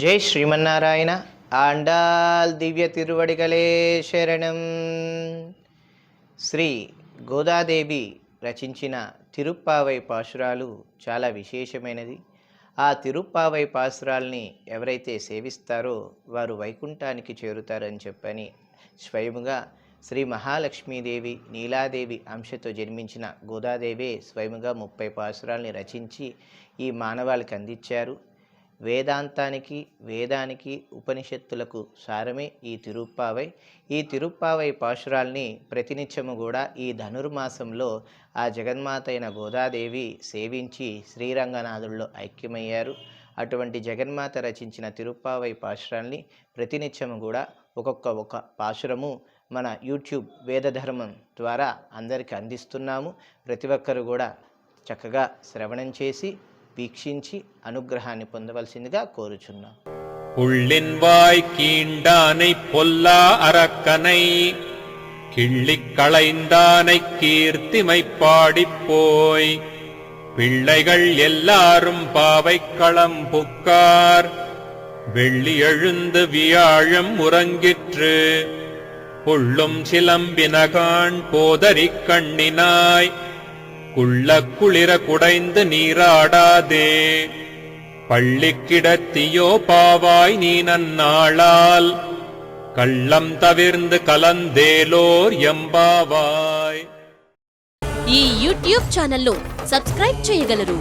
జై శ్రీమన్నారాయణ. ఆండాల్ దివ్య తిరువడిగలే శరణం. శ్రీ గోదాదేవి రచించిన తిరుప్పావై పాశురాలు చాలా విశేషమైనది. ఆ తిరుప్పావై పాశురాల్ని ఎవరైతే సేవిస్తారో వారు వైకుంఠానికి చేరుతారని చెప్పని స్వయముగా శ్రీ మహాలక్ష్మీదేవి నీలాదేవి అంశతో జన్మించిన గోదాదేవి స్వయముగా 30 పాశురాల్ని రచించి ఈ మానవాళికి అందించారు. వేదాంతానికి వేదానికి ఉపనిషత్తులకు సారమే ఈ తిరుప్పావై. ఈ తిరుప్పావై పాశురాల్ని ప్రతినిత్యము కూడా ఈ ధనుర్మాసంలో ఆ జగన్మాత అయిన గోదాదేవి సేవించి శ్రీరంగనాథుల్లో ఐక్యమయ్యారు. అటువంటి జగన్మాత రచించిన తిరుప్పావై పాశురాల్ని ప్రతినిత్యము కూడా ఒక్కొక్క పాశురము మన యూట్యూబ్ వేదధర్మం ద్వారా అందరికీ అందిస్తున్నాము. ప్రతి ఒక్కరు కూడా చక్కగా శ్రవణం చేసి వీక్షించి అనుగ్రహాన్ని పొందవలసిందిగా కోరుచున్నాం. உள்ளின்வாய் கீண்டானை பொல்லா அரக்கனை கிள்ளிக் களைந்தானை கீர்த்திமை பாடிப்போய் பிள்ளைகள் எல்லாரும் பாவைக்களம் புக்கார் வெள்ளி எழுந்து வியாழம் உறங்கிற்று புள்ளும் சிலம்பினகான் போதரிக் கண்ணினாய் குள்ள குளிர குடைந்து நீராடாதே பள்ளி கிடத்தியோ பாவாய் நீ நன்னாளால் கள்ளம் தவிர்ந்து கலந்தேலோர் எம்பாவாய். ఈ యూట్యూబ్ ఛానల్ లో సబ్స్క్రైబ్ చేయగలరు.